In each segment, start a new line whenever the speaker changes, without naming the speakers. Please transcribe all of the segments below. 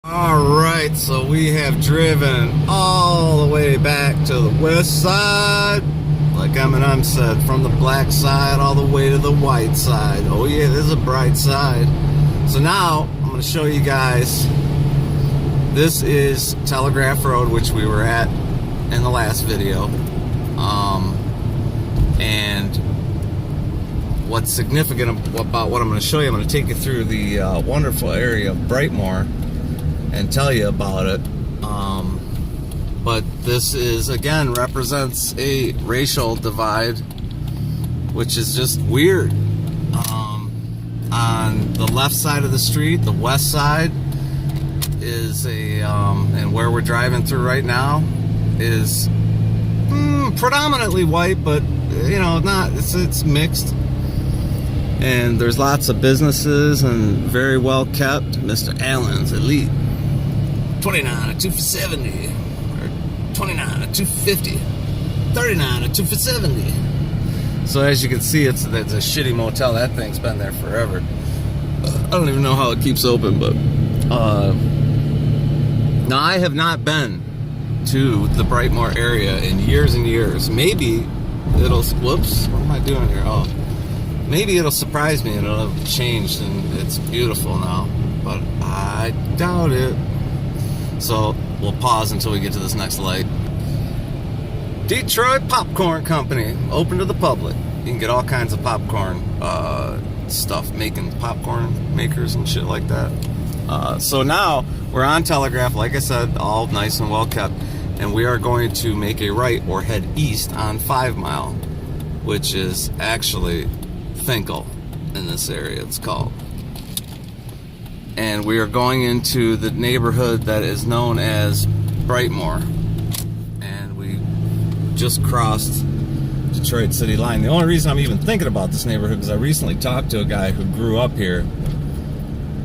Alright, so we have driven all the way back to the west side, like Eminem said, from the black side all the way to the white side. Oh yeah, there's a bright side. So now, I'm going to show you guys, this is Telegraph Road, which we were at in the last video. And what's significant about what I'm going to show you, I'm going to take you through the wonderful area of Brightmore and tell you about it. But this is, again, represents a racial divide, which is just weird. On the left side of the street, the west side, is a, and where we're driving through right now is predominantly white, but you know, not, it's mixed. And there's lots of businesses and very well kept. Mr. Allen's Elite, 29 or 2 for 70, or 29 or 2 for 50, 39 or 2 for 70. So as you can see, it's a shitty motel. That thing's been there forever. I don't even know how it keeps open, but now I have not been to the Brightmore area in years and years. Maybe it'll, whoops, what am I doing here? Oh, maybe it'll surprise me and it'll have changed and it's beautiful now, but I doubt it. So we'll pause until we get to this next light. Detroit Popcorn Company, open to the public. You can get all kinds of popcorn stuff, making popcorn makers and shit like that. So now we're on Telegraph, like I said, all nice and well kept, and we are going to make a right or head east on 5 Mile, which is actually Finkel in this area, it's called. And we are going into the neighborhood that is known as Brightmore. And we just crossed Detroit city line. The only reason I'm even thinking about this neighborhood is I recently talked to a guy who grew up here,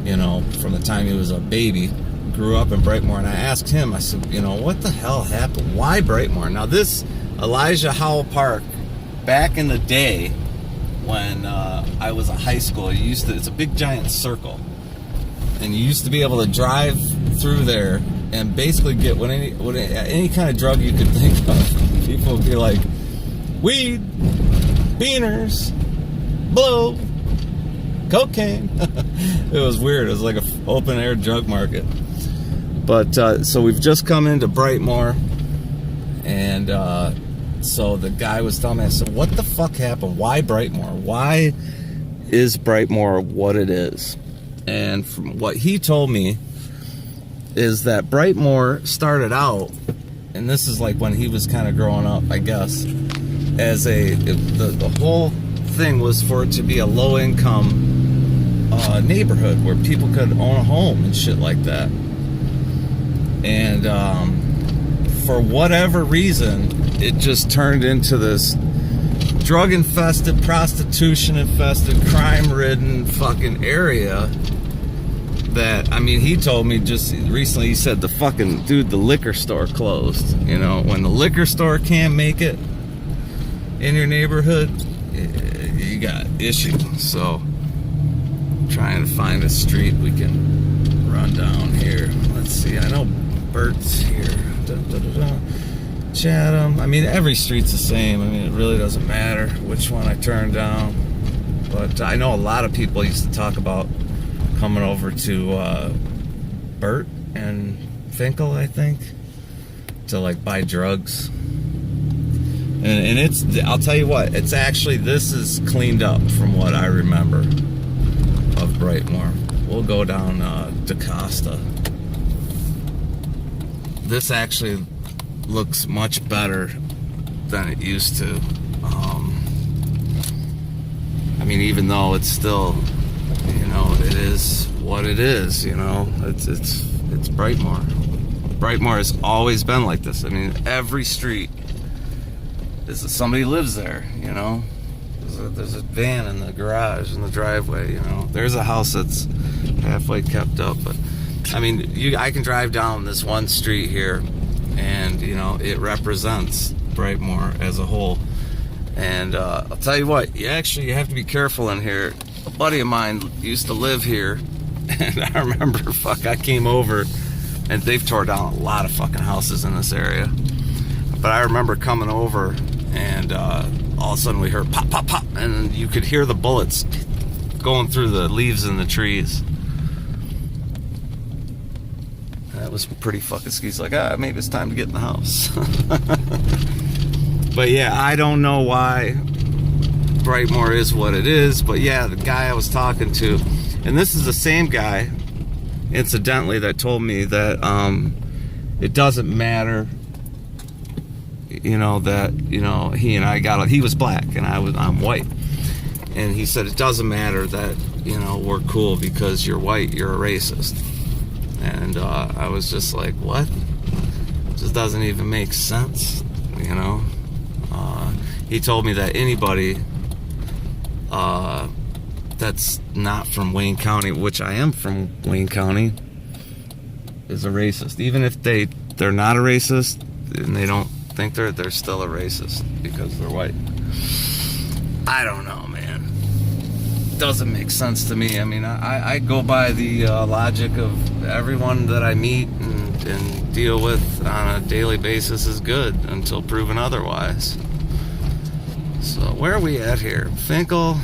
you know, from the time he was a baby, grew up in Brightmore, and I asked him, I said, you know, what the hell happened? Why Brightmore? Now this Elijah Howell Park, back in the day when I was in high school, it's a big giant circle. And you used to be able to drive through there and basically get any kind of drug you could think of. People would be like, weed, beaners, blow, cocaine. It was weird. It was like an open air drug market. But so we've just come into Brightmore, and so the guy was telling me, I said, what the fuck happened? Why Brightmore? Why is Brightmore what it is? And from what he told me is that Brightmore started out, and this is like when he was kind of growing up, I guess, as the whole thing was for it to be a low-income neighborhood where people could own a home and shit like that. And for whatever reason, it just turned into this drug-infested, prostitution-infested, crime-ridden fucking area that, I mean, he told me just recently, he said, the fucking, dude, the liquor store closed. You know, when the liquor store can't make it in your neighborhood, you got issues. So, trying to find a street we can run down here. Let's see, I know Bert's here. Chatham. I mean, every street's the same. I mean, it really doesn't matter which one I turn down. But I know a lot of people used to talk about coming over to Bert and Finkel, I think, to like buy drugs. And it's, I'll tell you what, it's actually, this is cleaned up from what I remember of Brightmore. We'll go down DaCosta. This actually looks much better than it used to. I mean, even though it's still, you know, it is what it is, you know, it's Brightmore. Brightmore has always been like this. I mean, every street is somebody lives there, you know. There's a van in the garage, in the driveway, you know. There's a house that's halfway kept up, but I mean, I can drive down this one street here, and you know, it represents Brightmore as a whole. And I'll tell you what, you have to be careful in here. A buddy of mine used to live here, and I remember, I came over and they've tore down a lot of fucking houses in this area. But I remember coming over, and all of a sudden we heard pop, pop, pop, and you could hear the bullets going through the leaves in the trees. That was pretty fucking scary. Like, maybe it's time to get in the house. But yeah, I don't know why Brightmore is what it is, but yeah, the guy I was talking to, and this is the same guy, incidentally, that told me that it doesn't matter, you know, that, you know, he and I he was black and I'm white, and he said it doesn't matter that, you know, we're cool because you're white, you're a racist. And I was just like, what? It just doesn't even make sense, you know. He told me that anybody that's not from Wayne County, which I am from Wayne County, is a racist. Even if they're not a racist and they don't think they're still a racist because they're white. I don't know, man. Doesn't make sense to me. I mean, I go by the logic of everyone that I meet and deal with on a daily basis is good until proven otherwise. So where are we at here? Finkel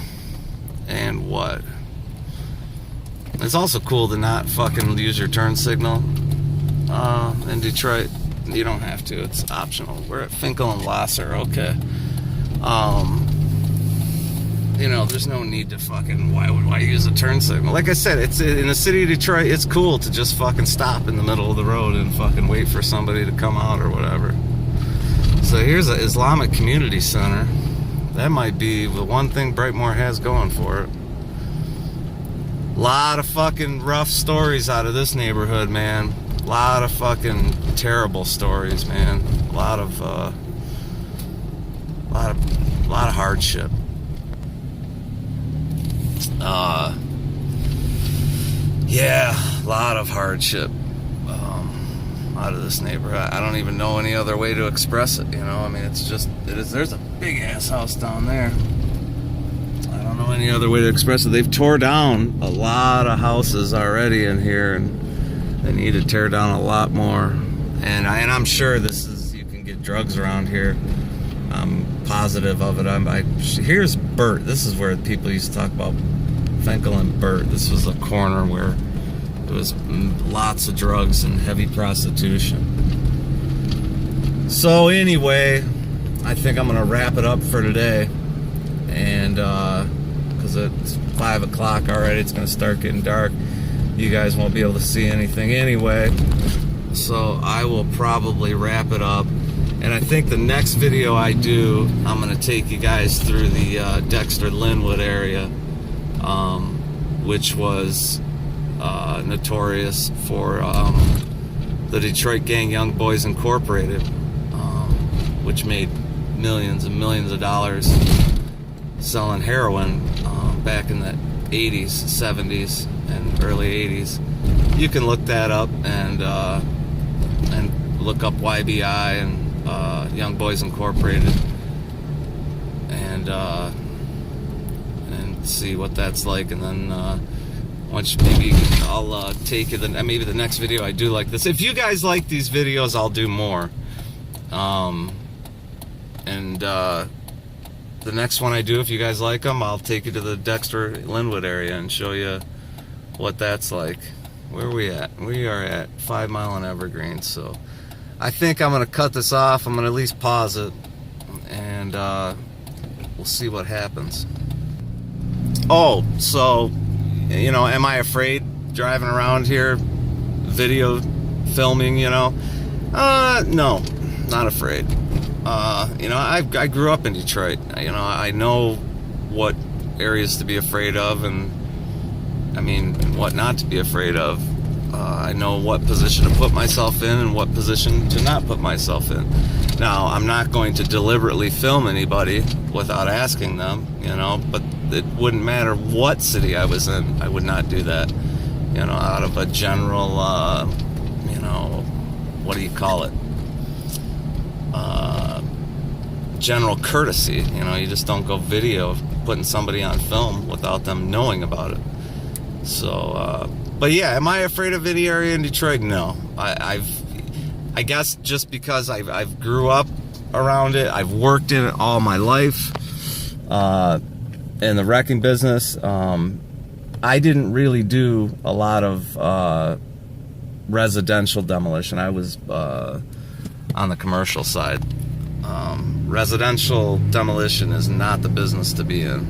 and what? It's also cool to not fucking use your turn signal in Detroit. You don't have to, it's optional. We're at Finkel and Lasser, okay. You know, there's no need to fucking, why would I use a turn signal? Like I said, it's in the city of Detroit, it's cool to just fucking stop in the middle of the road and fucking wait for somebody to come out or whatever. So here's an Islamic community center. That might be the one thing Brightmore has going for it. A lot of fucking rough stories out of this neighborhood, man. A lot of fucking terrible stories, man. A lot of hardship. Yeah, a lot of hardship out of this neighborhood. I don't even know any other way to express it, you know. I mean, there's a big ass house down there. I don't know any other way to express it. They've tore down a lot of houses already in here, and they need to tear down a lot more. And I'm sure you can get drugs around here. I'm positive of it. Here's Burt. This is where people used to talk about Finkel and Burt. This was a corner where there was lots of drugs and heavy prostitution. So anyway, I think I'm gonna wrap it up for today, and because it's 5 o'clock already, it's gonna start getting dark. You guys won't be able to see anything anyway, so I will probably wrap it up. And I think the next video I do, I'm gonna take you guys through the Dexter-Linwood area, which was notorious for the Detroit gang Young Boys Incorporated, which made millions and millions of dollars selling heroin back in the 80s, 70s, and early 80s. You can look that up and look up YBI and Young Boys Incorporated and see what that's like, and then once maybe I'll take it. Maybe the next video I do like this. If you guys like these videos, I'll do more. The next one I do, if you guys like them, I'll take you to the Dexter-Linwood area and show you what that's like. Where are we at? We are at 5 Mile and Evergreen. So I think I'm gonna cut this off. I'm gonna at least pause it, and we'll see what happens. Oh, so, you know, am I afraid driving around here, video filming, you know? No, not afraid. You know, I grew up in Detroit. You know, I know what areas to be afraid of, and I mean, what not to be afraid of. I know what position to put myself in and what position to not put myself in. Now, I'm not going to deliberately film anybody without asking them, you know, but it wouldn't matter what city I was in. I would not do that, you know, out of a general, you know, what do you call it? General courtesy. You know, you just don't go video putting somebody on film without them knowing about it. So, But yeah, am I afraid of any area in Detroit? No. I guess just because I've grew up around it, I've worked in it all my life, in the wrecking business. I didn't really do a lot of residential demolition. I was on the commercial side. Residential demolition is not the business to be in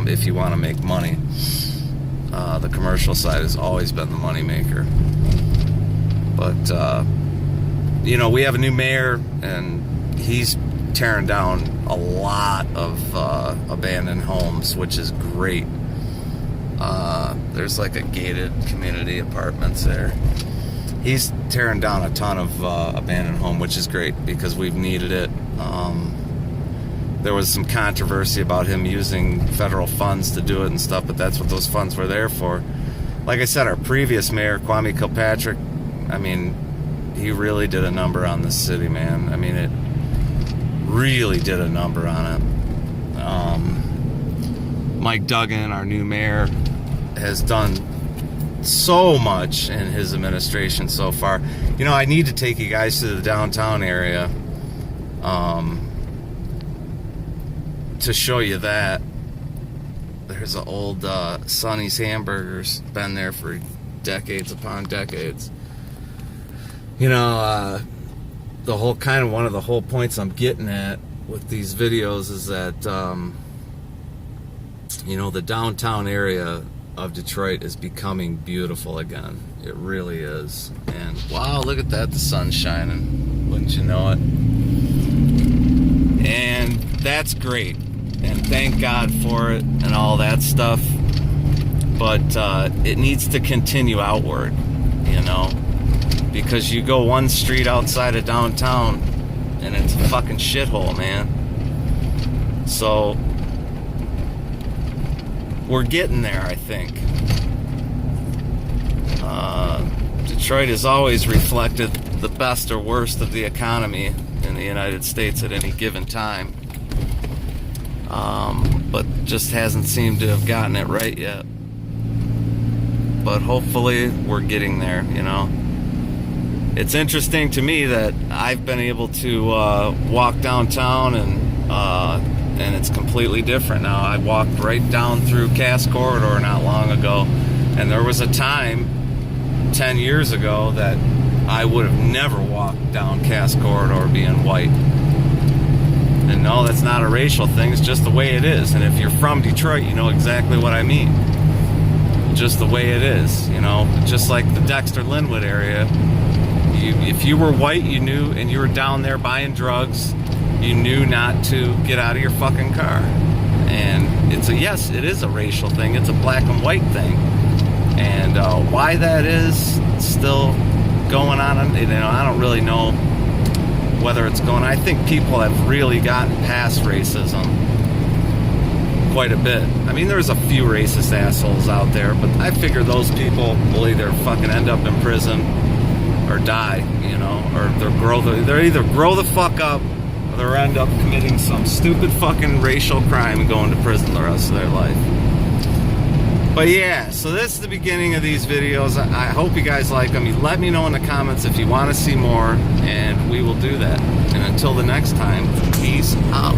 if you want to make money. The commercial side has always been the money maker. But you know, we have a new mayor, and he's tearing down a lot of abandoned homes, which is great. There's like a gated community apartments there. He's tearing down a ton of abandoned home, which is great because we've needed it. There was some controversy about him using federal funds to do it and stuff, but that's what those funds were there for. Like I said, our previous mayor, Kwame Kilpatrick, I mean, he really did a number on this city, man. I mean, it really did a number on it. Mike Duggan, our new mayor, has done so much in his administration so far. You know, I need to take you guys to the downtown area to show you that. There's an old Sonny's Hamburgers, been there for decades upon decades. You know, the whole kind of one of the whole points I'm getting at with these videos is that you know, the downtown area of Detroit is becoming beautiful again. It really is. And wow, look at that, the sun's shining, wouldn't you know it? And that's great, and thank God for it and all that stuff, but it needs to continue outward, you know, because you go one street outside of downtown and it's a fucking shithole, man. So we're getting there, I think. Detroit has always reflected the best or worst of the economy in the United States at any given time, but just hasn't seemed to have gotten it right yet. But hopefully we're getting there, you know. It's interesting to me that I've been able to walk downtown and it's completely different now. I walked right down through Cass Corridor not long ago, and there was a time 10 years ago that I would have never walked down Cass Corridor being white. And no, that's not a racial thing, it's just the way it is. And if you're from Detroit, you know exactly what I mean. Just the way it is, you know. Just like the Dexter-Linwood area, if you were white, you knew, and you were down there buying drugs, you knew not to get out of your fucking car. And it's yes, it is a racial thing. It's a black and white thing. And why that is still going on, you know, I don't really know whether it's going on. I think people have really gotten past racism quite a bit. I mean, there's a few racist assholes out there, but I figure those people will either fucking end up in prison or die, you know, or they'll either grow the fuck up, or they'll end up committing some stupid fucking racial crime and going to prison the rest of their life. But yeah, so this is the beginning of these videos. I hope you guys like them. You let me know in the comments if you want to see more, and we will do that. And until the next time, peace out.